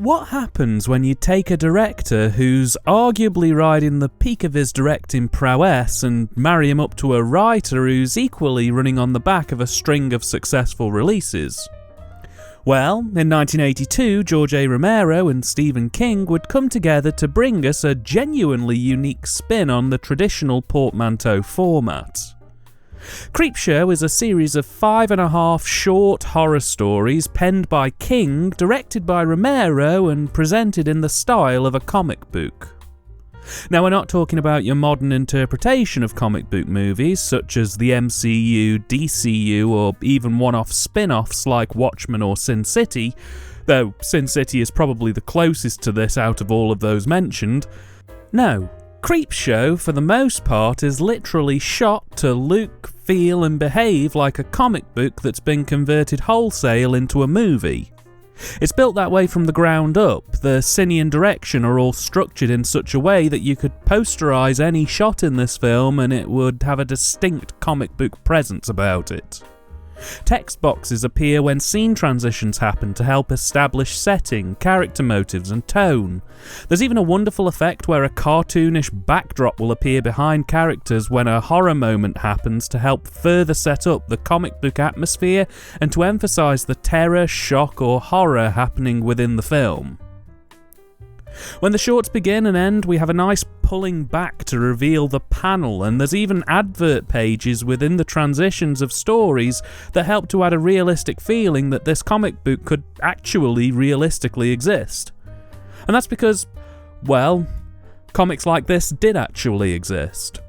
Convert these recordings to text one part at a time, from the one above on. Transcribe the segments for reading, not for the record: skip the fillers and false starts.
What happens when you take a director who's arguably riding the peak of his directing prowess and marry him up to a writer who's equally running on the back of a string of successful releases? Well, in 1982, George A. Romero and Stephen King would come together to bring us a genuinely unique spin on the traditional portmanteau format. Creepshow is a series of 5.5 short horror stories penned by King, directed by Romero, and presented in the style of a comic book. Now, we're not talking about your modern interpretation of comic book movies, such as the MCU, DCU, or even one-off spin-offs like Watchmen or Sin City, though Sin City is probably the closest to this out of all of those mentioned. No. Creepshow, for the most part, is literally shot to look, feel and behave like a comic book that's been converted wholesale into a movie. It's built that way from the ground up. The cine and direction are all structured in such a way that you could posterise any shot in this film and it would have a distinct comic book presence about it. Text boxes appear when scene transitions happen to help establish setting, character motives and tone. There's even a wonderful effect where a cartoonish backdrop will appear behind characters when a horror moment happens to help further set up the comic book atmosphere and to emphasise the terror, shock or horror happening within the film. When the shorts begin and end, we have a nice pulling back to reveal the panel, and there's even advert pages within the transitions of stories that help to add a realistic feeling that this comic book could actually realistically exist. And that's because, well, comics like this did actually exist.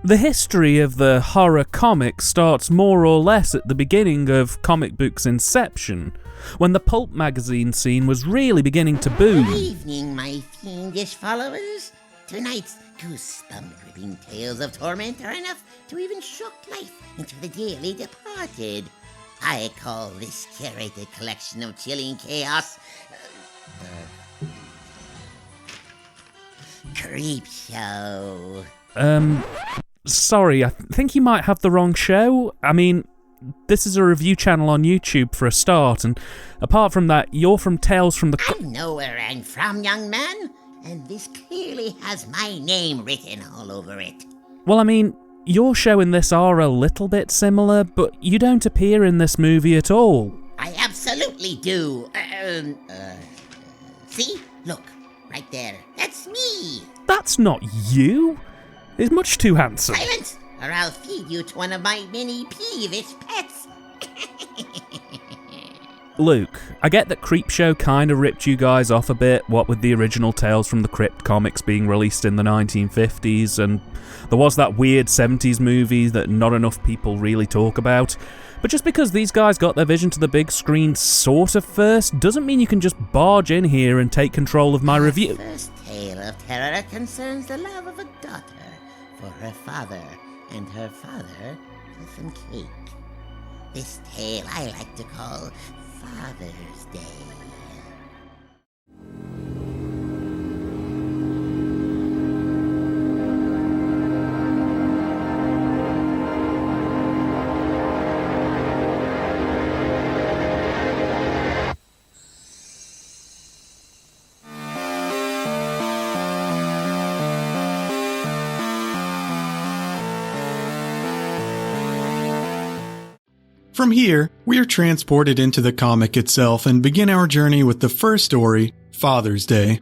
The history of the horror comic starts more or less at the beginning of comic books' inception, when the Pulp magazine scene was really beginning to boom. Good evening, my fiendish followers. Tonight's goosebump-gripping tales of torment are enough to even shock life into the dearly departed. I call this curated collection of chilling chaos Creepshow. Sorry, I think you might have the wrong show. I mean, this is a review channel on YouTube for a start, and apart from that, you're from Tales from the... I know where I'm from, young man, and this clearly has my name written all over it. Well, I mean, your show and this are a little bit similar, but you don't appear in this movie at all. I absolutely do. See? Look, right there. That's me. That's not you. It's much too handsome. Silence, or I'll feed you to one of my many peevish pets. Luke, I get that Creepshow kinda ripped you guys off a bit, what with the original Tales from the Crypt comics being released in the 1950s, and there was that weird 70s movie that not enough people really talk about. But just because these guys got their vision to the big screen sort of first, doesn't mean you can just barge in here and take control of my review. The first tale of terror concerns the love of a daughter for her father, and her father for some cake. This tale I like to call Father's Day. From here, we are transported into the comic itself and begin our journey with the first story, Father's Day.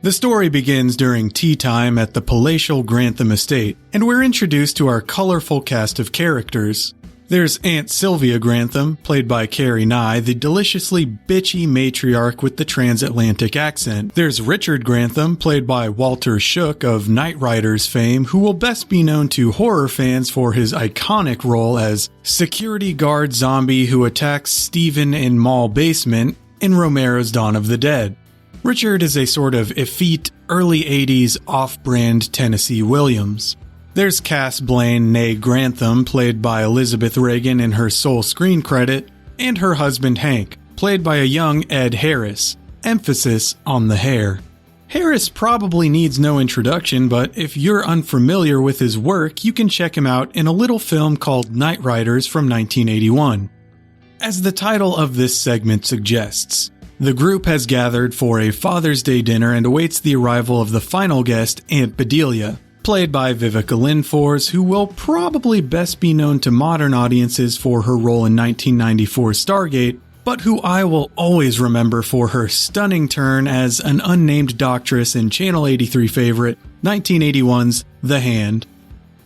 The story begins during tea time at the palatial Grantham estate, and we're introduced to our colorful cast of characters. There's Aunt Sylvia Grantham, played by Carrie Nye, the deliciously bitchy matriarch with the transatlantic accent. There's Richard Grantham, played by Walter Shook of Knight Riders fame, who will best be known to horror fans for his iconic role as security guard zombie who attacks Stephen in mall basement in Romero's Dawn of the Dead. Richard is a sort of effete, early 80s off-brand Tennessee Williams. There's Cass Blaine née Grantham, played by Elizabeth Reagan in her sole screen credit, and her husband Hank, played by a young Ed Harris. Emphasis on the hair. Harris probably needs no introduction, but if you're unfamiliar with his work, you can check him out in a little film called Knight Riders from 1981. As the title of this segment suggests, The group has gathered for a Father's Day dinner and awaits the arrival of the final guest, Aunt Bedelia, played by Vivica Lindfors, who will probably best be known to modern audiences for her role in 1994's Stargate, but who I will always remember for her stunning turn as an unnamed doctress in Channel 83 favorite, 1981's The Hand.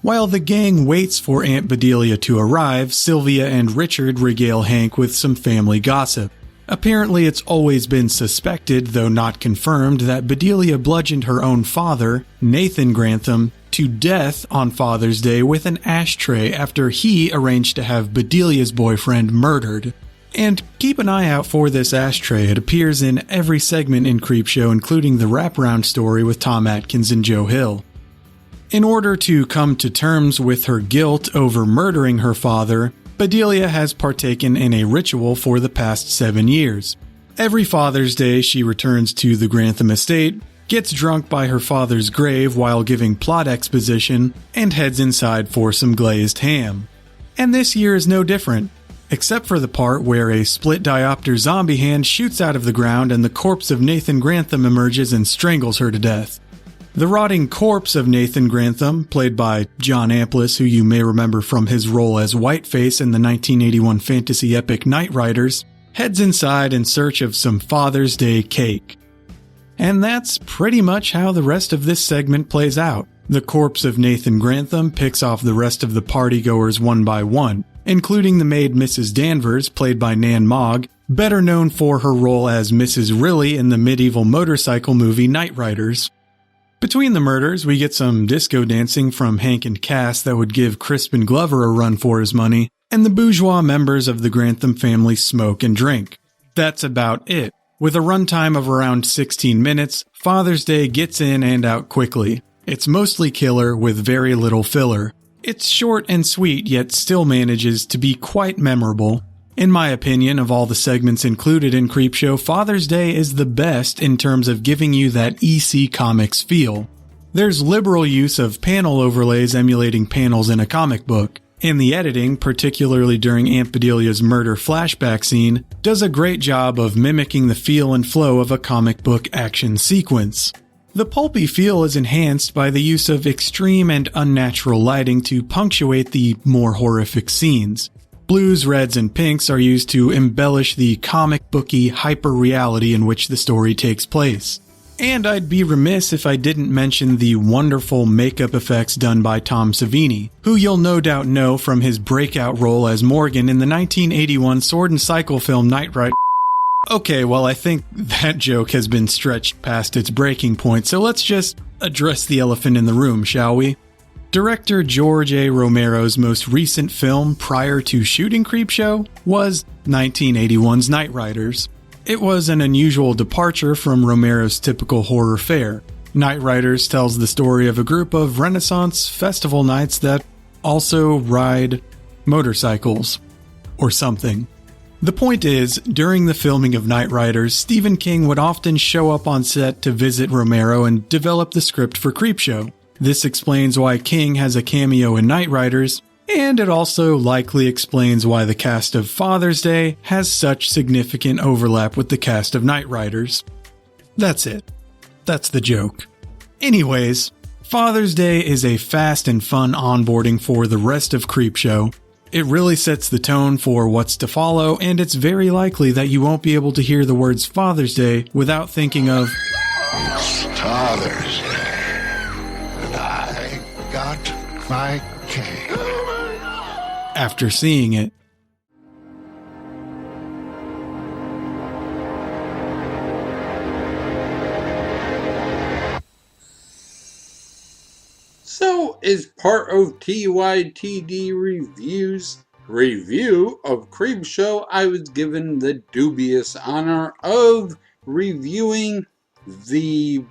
While the gang waits for Aunt Bedelia to arrive, Sylvia and Richard regale Hank with some family gossip. Apparently, it's always been suspected, though not confirmed, that Bedelia bludgeoned her own father, Nathan Grantham, to death on Father's Day with an ashtray after he arranged to have Bedelia's boyfriend murdered. And keep an eye out for this ashtray. It appears in every segment in Creepshow, including the wraparound story with Tom Atkins and Joe Hill. In order to come to terms with her guilt over murdering her father, Bedelia has partaken in a ritual for the past 7 years. Every Father's Day, she returns to the Grantham estate, gets drunk by her father's grave while giving plot exposition, and heads inside for some glazed ham. And this year is no different, except for the part where a split diopter zombie hand shoots out of the ground and the corpse of Nathan Grantham emerges and strangles her to death. The rotting corpse of Nathan Grantham, played by John Amplas, who you may remember from his role as Whiteface in the 1981 fantasy epic Knight Riders, heads inside in search of some Father's Day cake. And that's pretty much how the rest of this segment plays out. The corpse of Nathan Grantham picks off the rest of the partygoers one by one, including the maid Mrs. Danvers, played by Nan Mogg, better known for her role as Mrs. Riley in the medieval motorcycle movie Knight Riders. Between the murders, we get some disco dancing from Hank and Cass that would give Crispin Glover a run for his money, and the bourgeois members of the Grantham family smoke and drink. That's about it. With a runtime of around 16 minutes, Father's Day gets in and out quickly. It's mostly killer with very little filler. It's short and sweet, yet still manages to be quite memorable. In my opinion, of all the segments included in Creepshow, Father's Day is the best in terms of giving you that EC Comics feel. There's liberal use of panel overlays emulating panels in a comic book, and the editing, particularly during Aunt Bedelia's murder flashback scene, does a great job of mimicking the feel and flow of a comic book action sequence. The pulpy feel is enhanced by the use of extreme and unnatural lighting to punctuate the more horrific scenes. Blues, reds, and pinks are used to embellish the comic booky hyper-reality in which the story takes place. And I'd be remiss if I didn't mention the wonderful makeup effects done by Tom Savini, who you'll no doubt know from his breakout role as Morgan in the 1981 Sword and Cycle film Knight Rider. Okay, well, I think that joke has been stretched past its breaking point, so let's just address the elephant in the room, shall we? Director George A. Romero's most recent film prior to shooting Creepshow was 1981's Knight Riders. It was an unusual departure from Romero's typical horror fare. Knight Riders tells the story of a group of Renaissance festival knights that also ride motorcycles. Or something. The point is, during the filming of Knight Riders, Stephen King would often show up on set to visit Romero and develop the script for Creepshow. This explains why King has a cameo in Knight Riders, and it also likely explains why the cast of Father's Day has such significant overlap with the cast of Knight Riders. That's it. That's the joke. Anyways, Father's Day is a fast and fun onboarding for the rest of Creepshow. It really sets the tone for what's to follow, and it's very likely that you won't be able to hear the words Father's Day without thinking of Father's Day, and I got my cake. After seeing it. So, as part of TYTD Review's review of Creepshow, I was given the dubious honor of reviewing the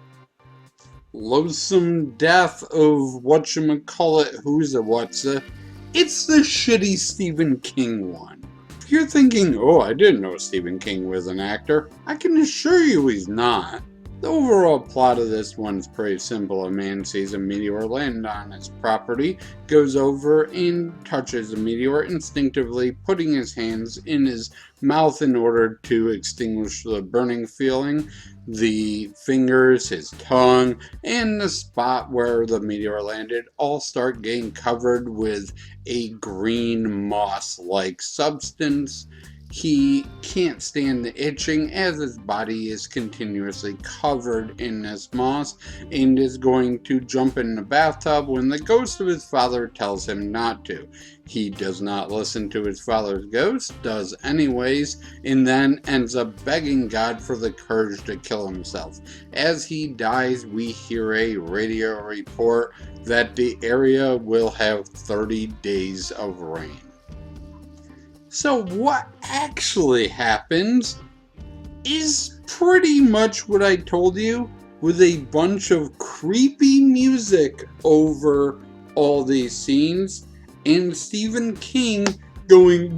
loathsome death of whatchamacallit, who's a what's-a. It's the shitty Stephen King one. If you're thinking, oh, I didn't know Stephen King was an actor, I can assure you he's not. The overall plot of this one's pretty simple. A man sees a meteor land on his property, goes over and touches the meteor instinctively, putting his hands in his mouth in order to extinguish the burning feeling. The fingers, his tongue, and the spot where the meteor landed all start getting covered with a green moss-like substance. He can't stand the itching as his body is continuously covered in this moss and is going to jump in the bathtub when the ghost of his father tells him not to. He does not listen to his father's ghost, does anyways, and then ends up begging God for the courage to kill himself. As he dies, we hear a radio report that the area will have 30 days of rain. So what actually happens is pretty much what I told you, with a bunch of creepy music over all these scenes, and Stephen King going,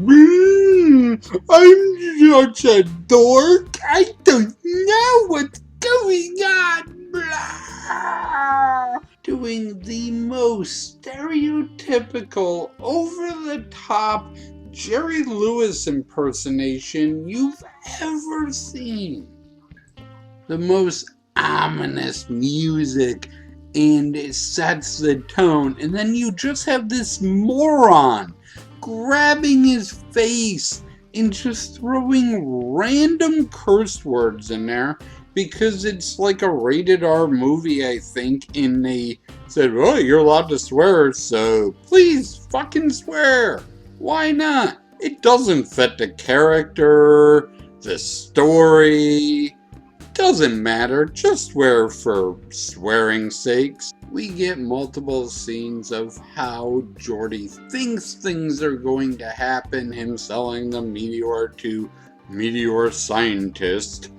I'm such a dork, I don't know what's going on, blah, doing the most stereotypical, over-the-top Jerry Lewis impersonation you've ever seen. The most ominous music, and it sets the tone, and then you just have this moron grabbing his face and just throwing random curse words in there because it's like a rated R movie, I think, and they said, well, you're allowed to swear, so please fucking swear. Why not? It doesn't fit the character, the story. Doesn't matter, just swear for swearing's sakes. We get multiple scenes of how Jordy thinks things are going to happen, him selling the meteor to meteor scientist.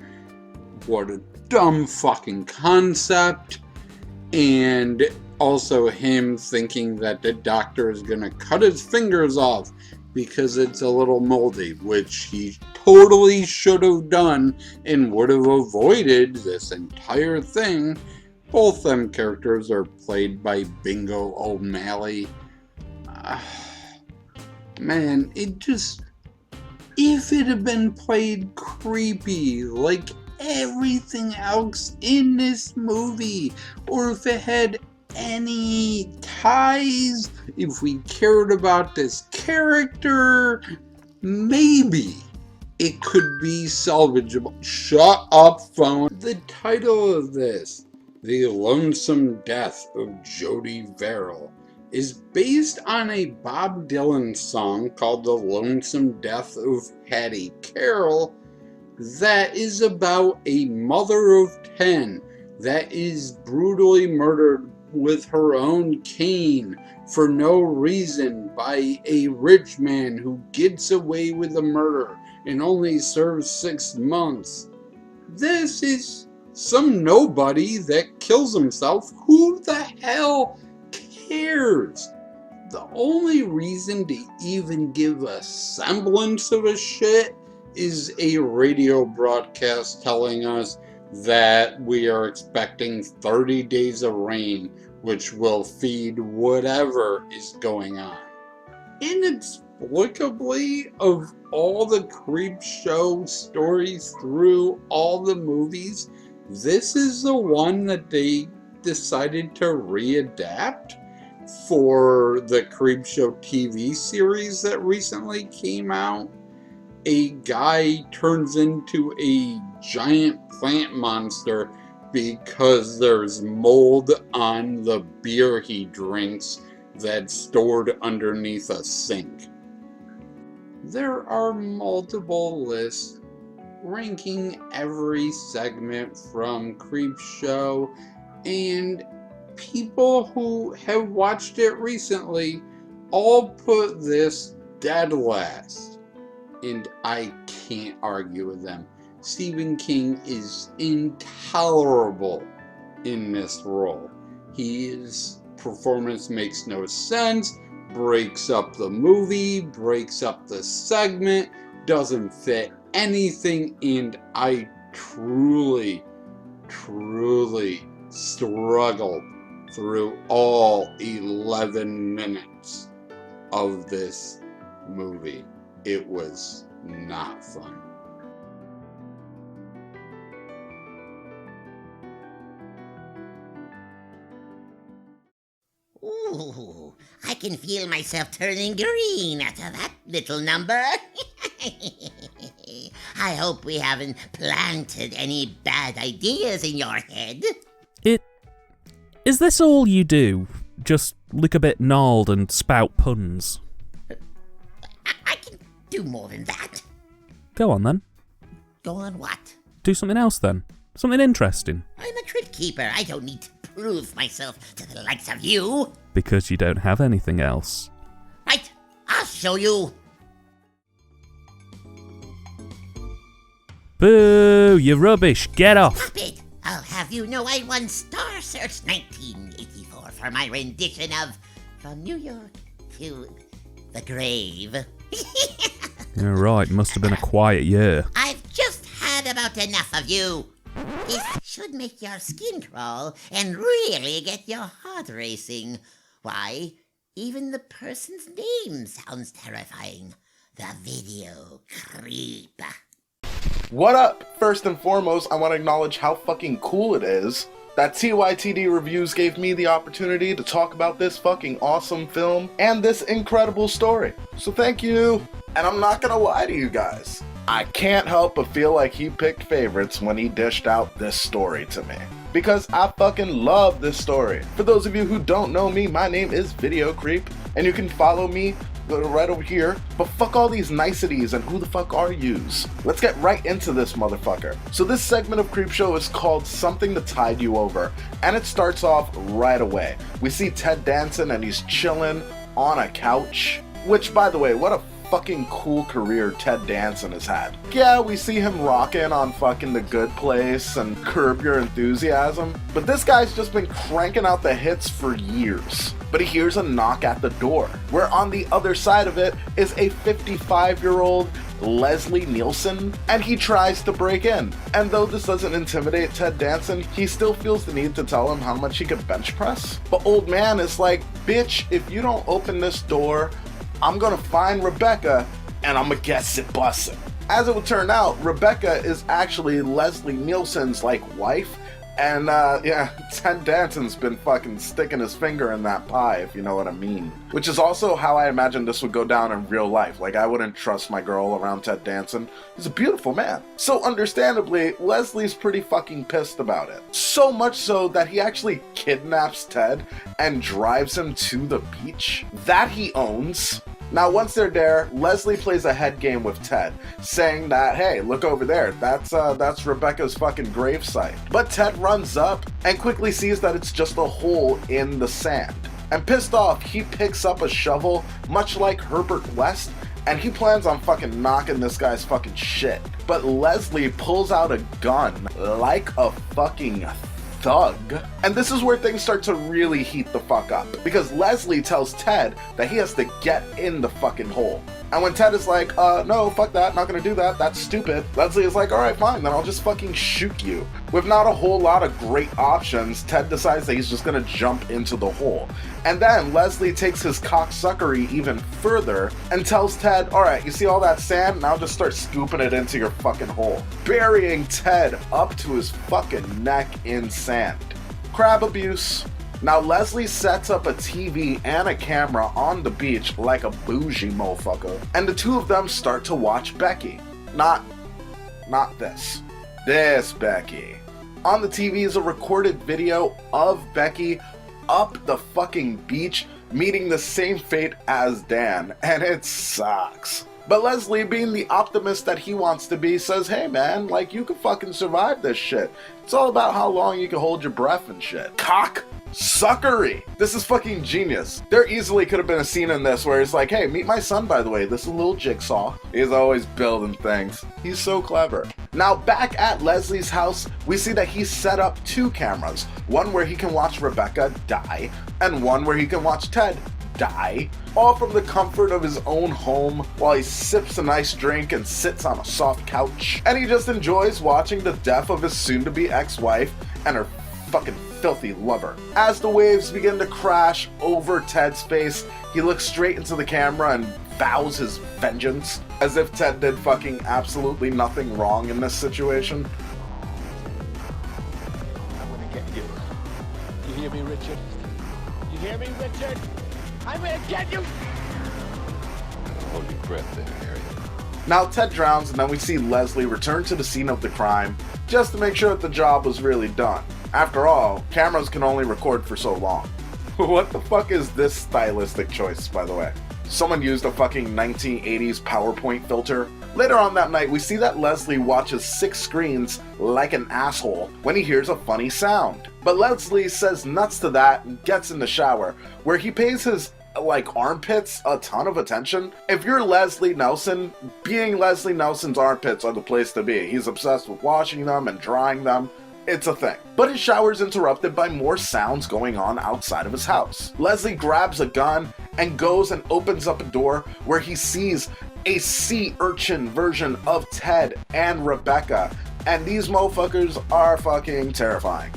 What a dumb fucking concept. And also him thinking that the doctor is gonna cut his fingers off because it's a little moldy, which he totally should have done and would have avoided this entire thing. Both them characters are played by Bingo O'Malley. Man, it just... if it had been played creepy like everything else in this movie, or if it had any ties, if we cared about this character, maybe it could be salvageable. Shut up, phone. The title of this, The Lonesome Death of Jordy Verrill, is based on a Bob Dylan song called The Lonesome Death of Hattie Carroll that is about a mother of 10 that is brutally murdered with her own cane for no reason by a rich man who gets away with the murder and only serves 6 months. This is some nobody that kills himself. Who the hell cares? The only reason to even give a semblance of a shit is a radio broadcast telling us that we are expecting 30 days of rain, which will feed whatever is going on. Inexplicably, of all the Creepshow stories through all the movies, this is the one that they decided to readapt for the Creepshow TV series that recently came out. A guy turns into a giant plant monster because there's mold on the beer he drinks that's stored underneath a sink. There are multiple lists ranking every segment from Creepshow, and people who have watched it recently all put this dead last, and I can't argue with them. Stephen King is intolerable in this role. His performance makes no sense, breaks up the movie, breaks up the segment, doesn't fit anything, and I truly truly struggled through all 11 minutes of this movie. It was not fun. Ooh, I can feel myself turning green after that little number. I hope we haven't planted any bad ideas in your head. Is this all you do? Just look a bit gnarled and spout puns? I can do more than that. Go on then. Go on what? Do something else then. Something interesting. I'm a crypt keeper. I don't need to prove myself to the likes of you. Because you don't have anything else. Right, I'll show you. Boo! You're rubbish. Get off. Stop it. I'll have you know I won Star Search 1984 for my rendition of From New York to the Grave. You're right. Must have been a quiet year. I've just had about enough of you. This should make your skin crawl and really get your heart racing. Why, even the person's name sounds terrifying. The video creep. What up? First and foremost, I want to acknowledge how fucking cool it is that TYTD Reviews gave me the opportunity to talk about this fucking awesome film and this incredible story. So thank you. And I'm not gonna lie to you guys, I can't help but feel like he picked favorites when he dished out this story to me. Because I fucking love this story. For those of you who don't know me, my name is Video Creep, and you can follow me right over here. But fuck all these niceties and who the fuck are yous? Let's get right into this motherfucker. So this segment of Creepshow is called Something to Tide You Over, and it starts off right away. We see Ted Danson and he's chilling on a couch, which, by the way, what a fucking cool career Ted Danson has had. Yeah, we see him rocking on fucking The Good Place and Curb Your Enthusiasm, but this guy's just been cranking out the hits for years. But he hears a knock at the door, where on the other side of it is a 55-year-old Leslie Nielsen, and he tries to break in. And though this doesn't intimidate Ted Danson, he still feels the need to tell him how much he could bench press. But old man is like, bitch, if you don't open this door, I'm gonna find Rebecca and I'm gonna get it bussin'. As it would turn out, Rebecca is actually Leslie Nielsen's wife, and yeah, Ted Danson's been fucking sticking his finger in that pie, if you know what I mean. Which is also how I imagine this would go down in real life. I wouldn't trust my girl around Ted Danson. He's a beautiful man. So understandably, Leslie's pretty fucking pissed about it. So much so that he actually kidnaps Ted and drives him to the beach that he owns. Now, once they're there, Leslie plays a head game with Ted, saying that, hey, look over there, that's Rebecca's fucking gravesite. But Ted runs up and quickly sees that it's just a hole in the sand. And pissed off, he picks up a shovel, much like Herbert West, and he plans on fucking knocking this guy's fucking shit. But Leslie pulls out a gun like a fucking thug. And this is where things start to really heat the fuck up, because Leslie tells Ted that he has to get in the fucking hole. And when Ted is like, no, fuck that, not gonna do that, that's stupid, Leslie is like, alright, fine, then I'll just fucking shoot you. With not a whole lot of great options, Ted decides that he's just gonna jump into the hole. And then Leslie takes his cocksuckery even further and tells Ted, alright, you see all that sand? Now just start scooping it into your fucking hole. Burying Ted up to his fucking neck in sand. Crab abuse. Now Leslie sets up a TV and a camera on the beach like a bougie motherfucker, and the two of them start to watch Becky. Not this. This Becky. On the TV is a recorded video of Becky up the fucking beach meeting the same fate as Dan, and it sucks. But Leslie, being the optimist that he wants to be, says, hey man, you can fucking survive this shit. It's all about how long you can hold your breath and shit. Cock-suckery! This is fucking genius. There easily could have been a scene in this where it's like, hey, meet my son, by the way. This is a little Jigsaw. He's always building things. He's so clever. Now, back at Leslie's house, we see that he set up 2 cameras. One where he can watch Rebecca die, and one where he can watch Ted die, all from the comfort of his own home while he sips a nice drink and sits on a soft couch. And he just enjoys watching the death of his soon-to-be ex-wife and her fucking filthy lover. As the waves begin to crash over Ted's face, he looks straight into the camera and vows his vengeance, as if Ted did fucking absolutely nothing wrong in this situation. I'm gonna get you. You hear me, Richard? You hear me, Richard? I'm gonna get you! Hold your breath there, Harry. Now Ted drowns, and then we see Leslie return to the scene of the crime just to make sure that the job was really done. After all, cameras can only record for so long. What the fuck is this stylistic choice, by the way? Someone used a fucking 1980s PowerPoint filter. Later on that night, we see that Leslie watches 6 screens like an asshole when he hears a funny sound. But Leslie says nuts to that and gets in the shower, where he pays his armpits a ton of attention. If you're Leslie Nelson, being Leslie Nelson's armpits are the place to be. He's obsessed with washing them and drying them. It's a thing. But his shower is interrupted by more sounds going on outside of his house. Leslie grabs a gun and goes and opens up a door where he sees a sea urchin version of Ted and Rebecca. And these motherfuckers are fucking terrifying.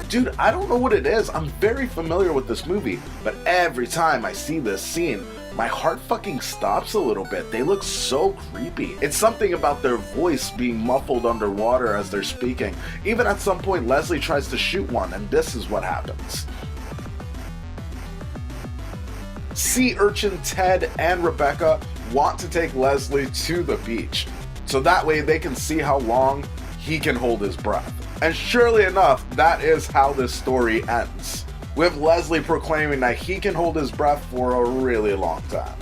Dude, I don't know what it is. I'm very familiar with this movie, but every time I see this scene, my heart fucking stops a little bit. They look so creepy. It's something about their voice being muffled underwater as they're speaking. Even at some point, Leslie tries to shoot one, and this is what happens. Sea urchin Ted and Rebecca want to take Leslie to the beach, so that way they can see how long he can hold his breath. And surely enough, that is how this story ends, with Leslie proclaiming that he can hold his breath for a really long time.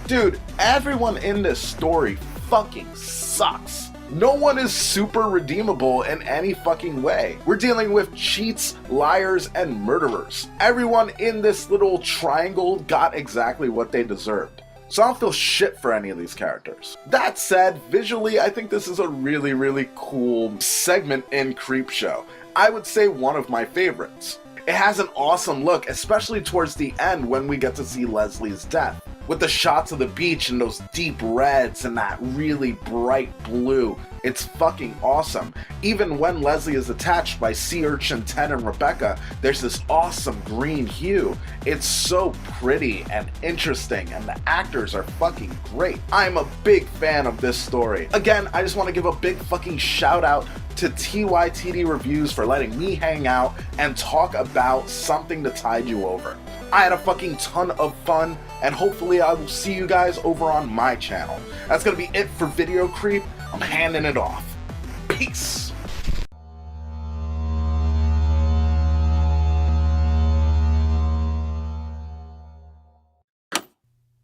Dude, everyone in this story fucking sucks. No one is super redeemable in any fucking way. We're dealing with cheats, liars, and murderers. Everyone in this little triangle got exactly what they deserved. So I don't feel shit for any of these characters. That said, visually, I think this is a really, really cool segment in Creepshow. I would say one of my favorites. It has an awesome look, especially towards the end when we get to see Leslie's death. With the shots of the beach and those deep reds and that really bright blue. It's fucking awesome. Even when Leslie is attached by sea urchin Ted and Rebecca, there's this awesome green hue. It's so pretty and interesting, and the actors are fucking great. I'm a big fan of this story. Again, I just want to give a big fucking shout out to TYTD Reviews for letting me hang out and talk about something to tide you over. I had a fucking ton of fun, and hopefully I will see you guys over on my channel. That's gonna be it for Video Creep. I'm handing it off. Peace.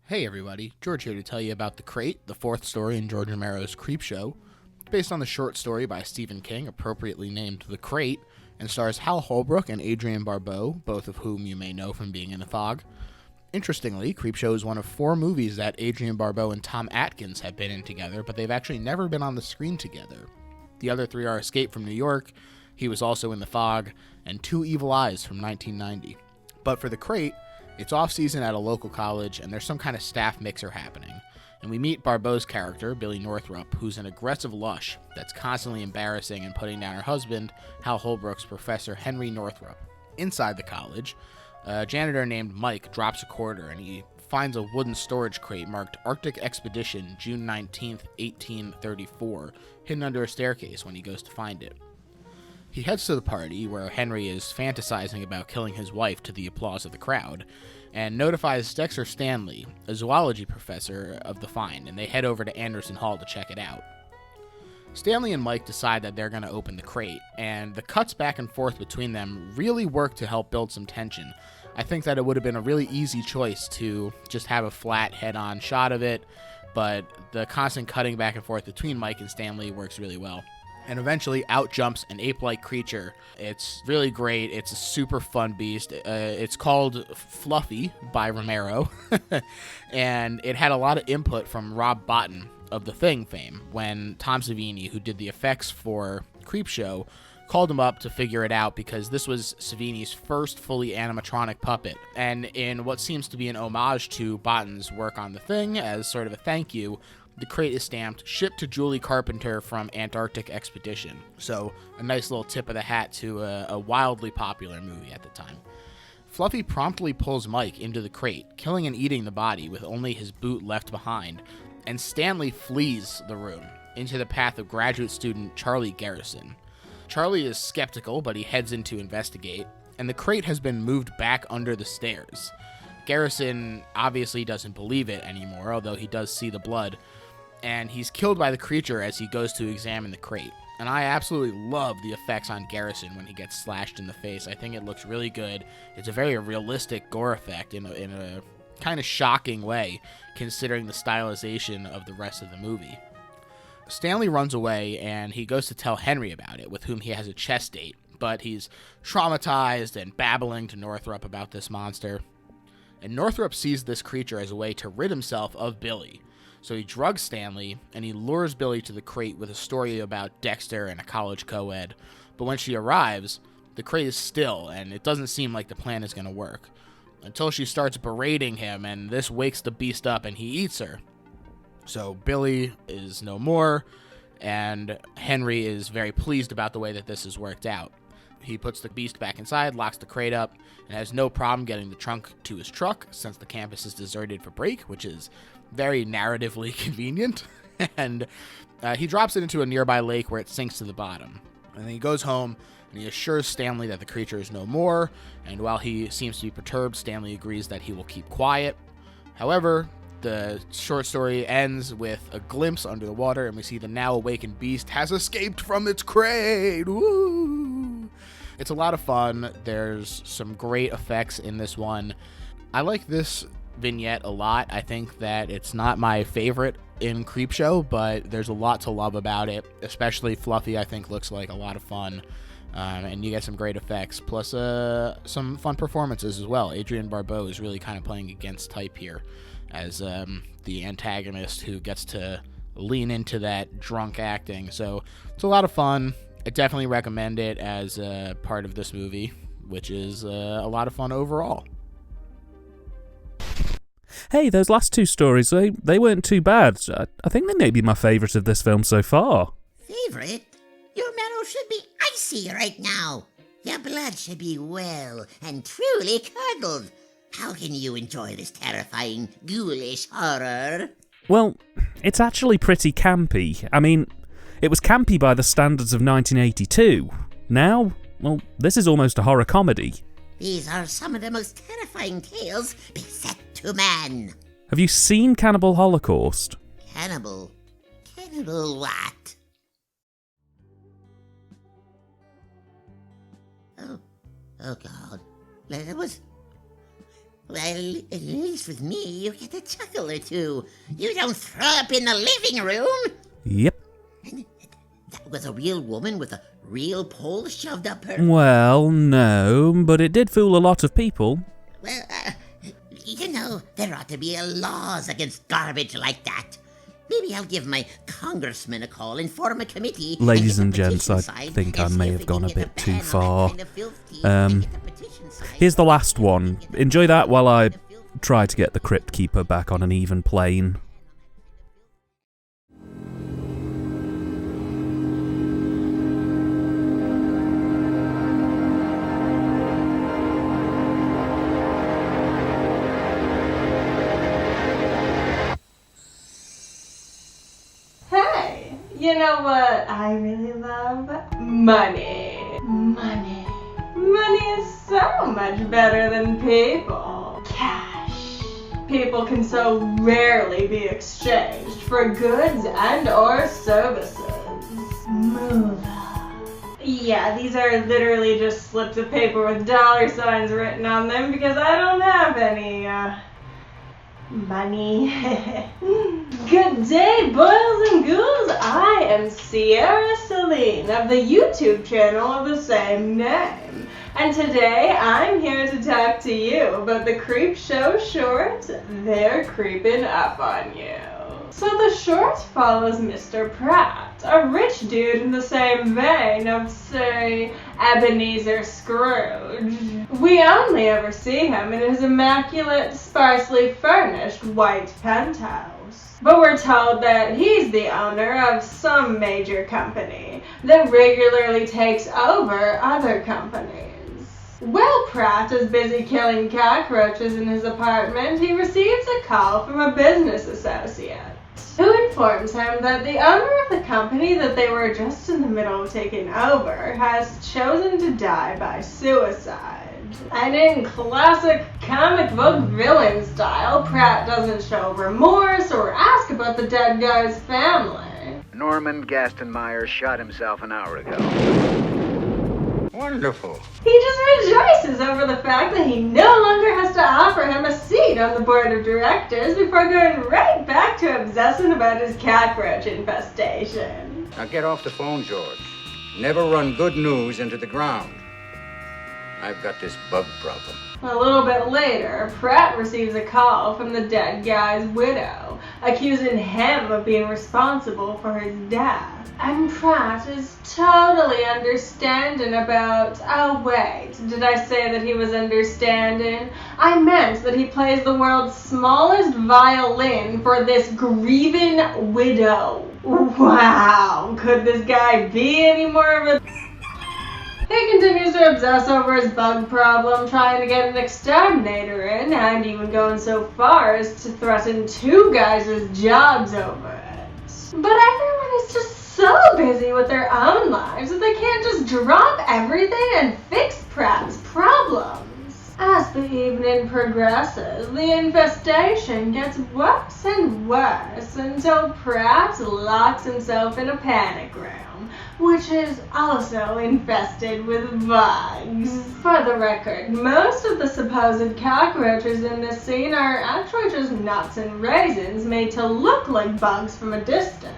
Hey everybody, George here to tell you about The Crate, the 4th story in George Romero's Creepshow. It's based on the short story by Stephen King, appropriately named The Crate, and stars Hal Holbrook and Adrienne Barbeau, both of whom you may know from being in The Fog. Interestingly, Creepshow is one of 4 movies that Adrienne Barbeau and Tom Atkins have been in together, but they've actually never been on the screen together. The other 3 are Escape from New York, he was also in The Fog, and Two Evil Eyes from 1990. But for The Crate, it's off-season at a local college, and there's some kind of staff mixer happening. And we meet Barbeau's character, Billy Northrup, who's an aggressive lush that's constantly embarrassing and putting down her husband, Hal Holbrook's Professor Henry Northrup. Inside the college, a janitor named Mike drops a quarter, and he finds a wooden storage crate marked Arctic Expedition, June 19th, 1834, hidden under a staircase when he goes to find it. He heads to the party, where Henry is fantasizing about killing his wife to the applause of the crowd, and notifies Dexter Stanley, a zoology professor, of the find, and they head over to Anderson Hall to check it out. Stanley and Mike decide that they're going to open the crate, and the cuts back and forth between them really work to help build some tension. I think that it would have been a really easy choice to just have a flat head-on shot of it, but the constant cutting back and forth between Mike and Stanley works really well. and eventually out jumps an ape-like creature. It's really great. It's a super fun beast. It's called Fluffy by Romero, and it had a lot of input from Rob Bottin of The Thing fame when Tom Savini, who did the effects for Creepshow, called him up to figure it out because this was Savini's first fully animatronic puppet. And in what seems to be an homage to Bottin's work on The Thing, as sort of a thank you, the crate is stamped, shipped to Julie Carpenter from Antarctic Expedition. So a nice little tip of the hat to a wildly popular movie at the time. Fluffy promptly pulls Mike into the crate, killing and eating the body with only his boot left behind, and Stanley flees the room into the path of graduate student Charlie Garrison. Charlie is skeptical, but he heads in to investigate, and the crate has been moved back under the stairs. Garrison obviously doesn't believe it anymore, although he does see the blood, and he's killed by the creature as he goes to examine the crate. And I absolutely love the effects on Garrison when he gets slashed in the face. I think it looks really good. It's a very realistic gore effect in a kind of shocking way, considering the stylization of the rest of the movie. Stanley runs away, and he goes to tell Henry about it, with whom he has a chess date, but he's traumatized and babbling to Northrop about this monster. And Northrop sees this creature as a way to rid himself of Billy, so he drugs Stanley, and he lures Billy to the crate with a story about Dexter and a college co-ed, but when she arrives, the crate is still, and it doesn't seem like the plan is going to work, until she starts berating him, and this wakes the beast up, and he eats her. So Billy is no more, and Henry is very pleased about the way that this has worked out. He puts the beast back inside, locks the crate up, and has no problem getting the trunk to his truck since the campus is deserted for break, which is very narratively convenient. And he drops it into a nearby lake where it sinks to the bottom. And then he goes home, and he assures Stanley that the creature is no more, and while he seems to be perturbed, Stanley agrees that he will keep quiet. However, the short story ends with a glimpse under the water, and we see the now awakened beast has escaped from its crate. Woo! It's a lot of fun. There's some great effects in this one. I like this vignette a lot. I think that it's not my favorite in Creepshow, but there's a lot to love about it. Especially Fluffy, I think, looks like a lot of fun. And you get some great effects, plus some fun performances as well. Adrienne Barbeau is really kind of playing against type here as the antagonist who gets to lean into that drunk acting. So it's a lot of fun. I definitely recommend it as part of this movie, which is a lot of fun overall. Hey, those last two stories, they weren't too bad. I think they may be my favourite of this film so far. Favorite? Your marrow should be icy right now. Your blood should be well and truly curdled. How can you enjoy this terrifying, ghoulish horror? Well, it's actually pretty campy. I mean, it was campy by the standards of 1982. Now, well, this is almost a horror comedy. These are some of the most terrifying tales beset to man. Have you seen Cannibal Holocaust? Cannibal? Cannibal what? Oh God. It was... Well, at least with me, you get a chuckle or two. You don't throw up in the living room. Yep. And that was a real woman with a real pole shoved up her... Well, no, but it did fool a lot of people. Well, you know, there ought to be laws against garbage like that. Maybe I'll give my congressman a call and form a committee. Ladies and gents, I think I may have gone a bit too far. Here's the last one. Enjoy that while I try to get the Crypt Keeper back on an even plane. You know what I really love? Money. Money. Money is so much better than people. Cash. People can so rarely be exchanged for goods and or services. Moolah. Yeah, these are literally just slips of paper with dollar signs written on them because I don't have any, Money. Good day, boys and ghouls. I am Ciara Selene of the YouTube channel of the same name. And today I'm here to talk to you about the Creepshow short, They're Creeping Up on You. So the short follows Mr. Pratt, a rich dude in the same vein of, say, Ebenezer Scrooge. We only ever see him in his immaculate, sparsely furnished white penthouse. But we're told that he's the owner of some major company that regularly takes over other companies. While Pratt is busy killing cockroaches in his apartment, he receives a call from a business associate who informs him that the owner of the company that they were just in the middle of taking over has chosen to die by suicide. And in classic comic book villain style, Pratt doesn't show remorse or ask about the dead guy's family. Norman Gaston shot himself an hour ago. Wonderful. He just rejoices over the fact that he no longer has to offer him a seat on the board of directors before going right back to obsessing about his cockroach infestation. Now get off the phone, George. Never run good news into the ground. I've got this bug problem. A little bit later, Pratt receives a call from the dead guy's widow, accusing him of being responsible for his death. And Pratt is totally understanding about, oh wait, did I say that he was understanding? I meant that he plays the world's smallest violin for this grieving widow. Wow, could this guy be any more of a... He continues to obsess over his bug problem, trying to get an exterminator in, and even going so far as to threaten two guys' jobs over it. But everyone is just so busy with their own lives that they can't just drop everything and fix Pratt's problems. As the evening progresses, the infestation gets worse and worse until Pratt locks himself in a panic room, which is also infested with bugs. For the record, most of the supposed cockroaches in this scene are actually just nuts and raisins made to look like bugs from a distance.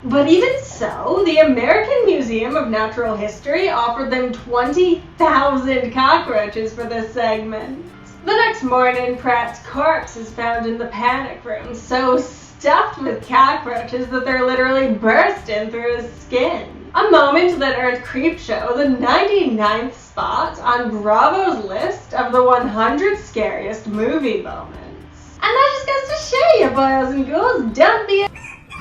But even so, the American Museum of Natural History offered them 20,000 cockroaches for this segment. The next morning, Pratt's corpse is found in the panic room, so stuffed with cockroaches that they're literally bursting through his skin. A moment that earned Creepshow the 99th spot on Bravo's list of the 100 scariest movie moments. And that just goes to show you, boys and ghouls, don't be a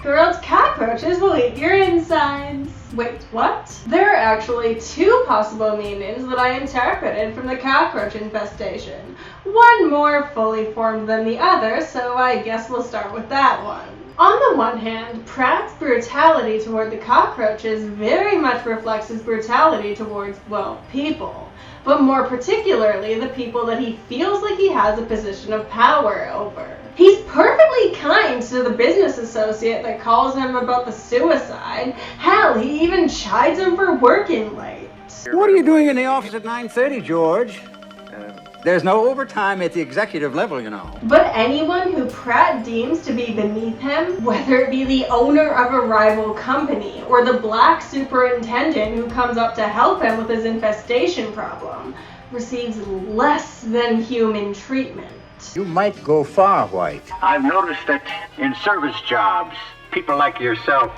or else cockroaches will eat your insides. Wait, what? There are actually two possible meanings that I interpreted from the cockroach infestation. One more fully formed than the other, so I guess we'll start with that one. On the one hand, Pratt's brutality toward the cockroaches very much reflects his brutality towards, well, people. But more particularly, the people that he feels like he has a position of power over. He's perfectly kind to the business associate that calls him about the suicide. Hell, he even chides him for working late. What are you doing in the office at 9:30, George? There's no overtime at the executive level, you know. But anyone who Pratt deems to be beneath him, whether it be the owner of a rival company or the black superintendent who comes up to help him with his infestation problem, receives less than human treatment. You might go far, White. I've noticed that in service jobs, people like yourself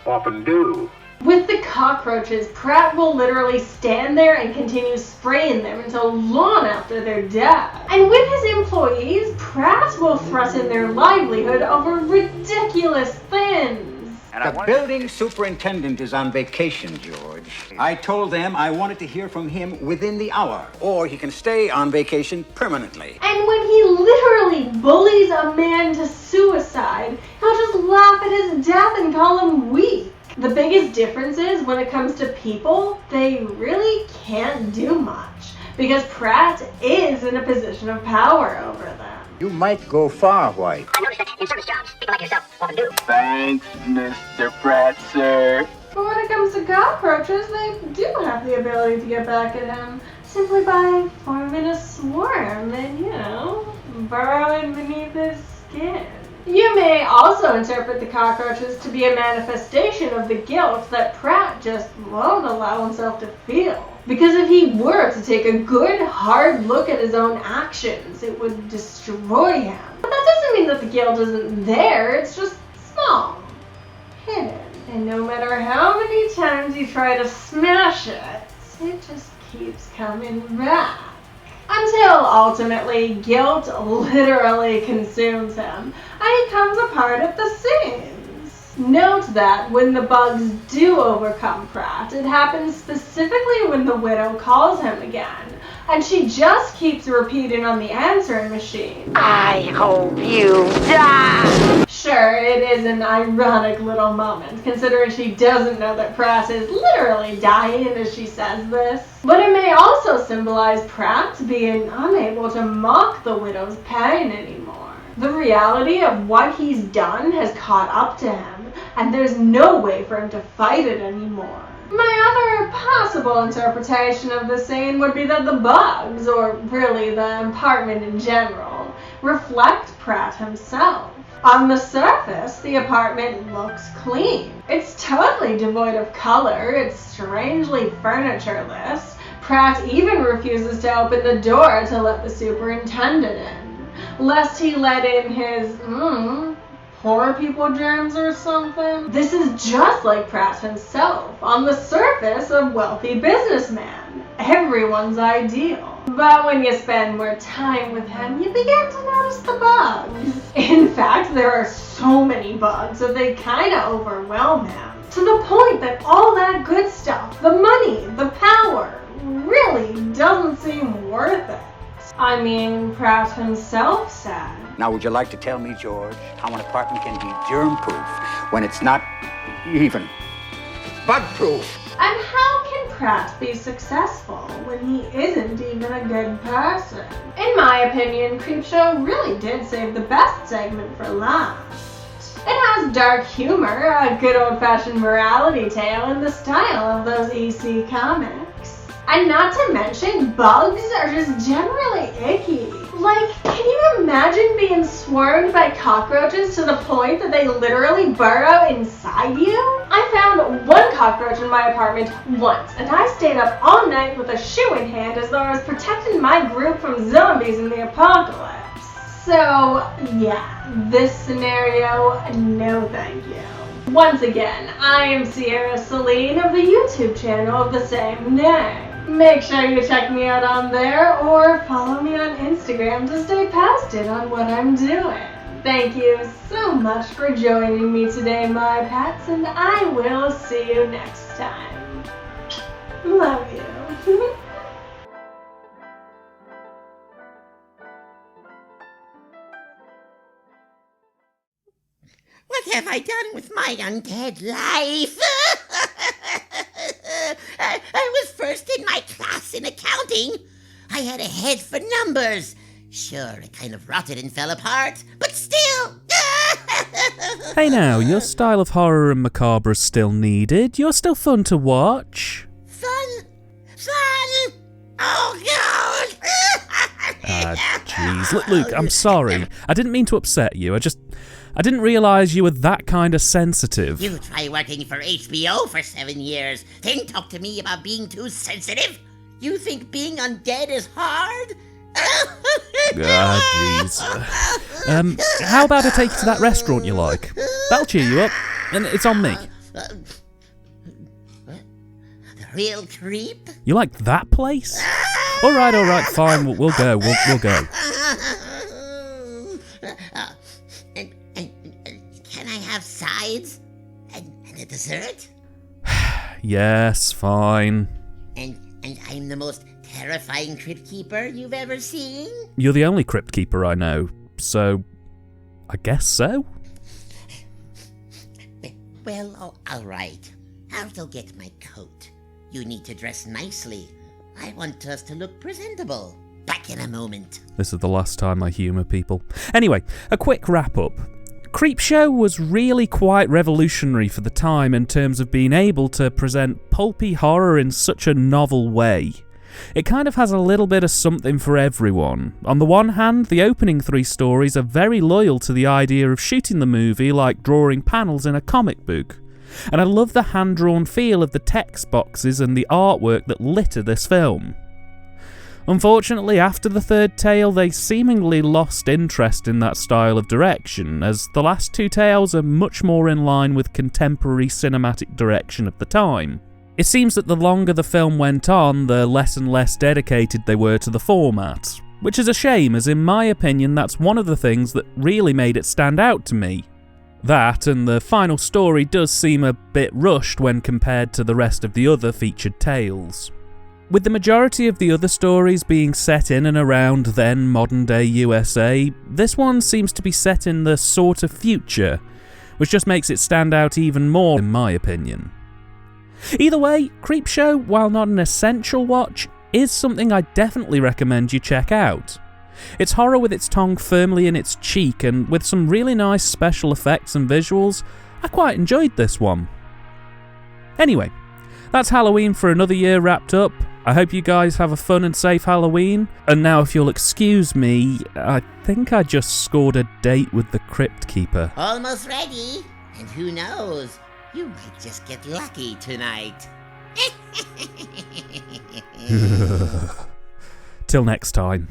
often do. With the cockroaches, Pratt will literally stand there and continue spraying them until long after they're dead. And with his employees, Pratt will threaten their livelihood over ridiculous things. The building superintendent is on vacation, George. I told them I wanted to hear from him within the hour, or he can stay on vacation permanently. And when he literally bullies a man to suicide, he'll just laugh at his death and call him weak. The biggest difference is when it comes to people, they really can't do much because Pratt is in a position of power over them. You might go far, White. I noticed that in service jobs, people like yourself often do. Thanks, Mr. Pratt, sir. But when it comes to cockroaches, they do have the ability to get back at him simply by forming a swarm and, burrowing beneath his skin. You may also interpret the cockroaches to be a manifestation of the guilt that Pratt just won't allow himself to feel. Because if he were to take a good, hard look at his own actions, it would destroy him. But that doesn't mean that the guilt isn't there, it's just small, hidden. And no matter how many times you try to smash it, it just keeps coming back. Until ultimately, guilt literally consumes him, and he comes apart at the seams. Note that when the bugs do overcome Pratt, it happens specifically when the widow calls him again, and she just keeps repeating on the answering machine, "I hope you die." Sure, it is an ironic little moment, considering she doesn't know that Pratt is literally dying as she says this. But it may also symbolize Pratt being unable to mock the widow's pain anymore. The reality of what he's done has caught up to him, and there's no way for him to fight it anymore. My other possible interpretation of the scene would be that the bugs, or really the apartment in general, reflect Pratt himself. On the surface, the apartment looks clean. It's totally devoid of color, it's strangely furnitureless. Pratt even refuses to open the door to let the superintendent in, lest he let in his, poor people germs or something. This is just like Pratt himself, on the surface a wealthy businessman, everyone's ideal. But when you spend more time with him, you begin to notice the bugs. In fact, there are so many bugs that they kinda overwhelm him, to the point that all that good stuff, the money, the power, really doesn't seem worth it. I mean, Pratt himself said, Now, would you like to tell me, George, how an apartment can be germ-proof when it's not even bug-proof? And how can Pratt be successful when he isn't even a good person? In my opinion, Creepshow really did save the best segment for last. It has dark humor, a good old-fashioned morality tale in the style of those EC comics. And not to mention, bugs are just generally icky. Like, can you imagine being swarmed by cockroaches to the point that they literally burrow inside you? I found one cockroach in my apartment once, and I stayed up all night with a shoe in hand as though I was protecting my group from zombies in the apocalypse. So, yeah, this scenario, no thank you. Once again, I am Ciara Selene of the YouTube channel of the same name. Make sure you check me out on there or follow me on Instagram to stay posted on what I'm doing. Thank you so much for joining me today, my pets, and I will see you next time. Love you. What have I done with my undead life? I was first in my class in accounting. I had a head for numbers. Sure, it kind of rotted and fell apart, but still. Hey now, your style of horror and macabre is still needed. You're still fun to watch. Fun? Oh, God! Jeez. Look, I'm sorry. I didn't mean to upset you. I didn't realise you were that kind of sensitive. You try working for HBO for 7 years, then talk to me about being too sensitive? You think being undead is hard? Jeez. How about I take you to that restaurant you like? That'll cheer you up, and it's on me. The real creep? You like that place? All right, fine. We'll go. We'll go. Can I have sides and a dessert? Yes, fine. And I'm the most terrifying crypt keeper you've ever seen? You're the only crypt keeper I know, so I guess so. Well, all right. I'll go get my coat. You need to dress nicely. I want us to look presentable. Back in a moment. This is the last time I humour people. Anyway, a quick wrap-up. Creepshow was really quite revolutionary for the time in terms of being able to present pulpy horror in such a novel way. It kind of has a little bit of something for everyone. On the one hand, the opening 3 stories are very loyal to the idea of shooting the movie like drawing panels in a comic book. And I love the hand-drawn feel of the text boxes and the artwork that litter this film. Unfortunately, after the 3rd tale, they seemingly lost interest in that style of direction, as the last 2 tales are much more in line with contemporary cinematic direction of the time. It seems that the longer the film went on, the less and less dedicated they were to the format, which is a shame, as in my opinion that's one of the things that really made it stand out to me. That, and the final story does seem a bit rushed when compared to the rest of the other featured tales. With the majority of the other stories being set in and around then modern-day USA, this one seems to be set in the sort of future, which just makes it stand out even more in my opinion. Either way, Creepshow, while not an essential watch, is something I definitely recommend you check out. It's horror with its tongue firmly in its cheek, and with some really nice special effects and visuals, I quite enjoyed this one. Anyway, that's Halloween for another year wrapped up. I hope you guys have a fun and safe Halloween, and now if you'll excuse me, I think I just scored a date with the Crypt Keeper. Almost ready, and who knows, you might just get lucky tonight. Till next time.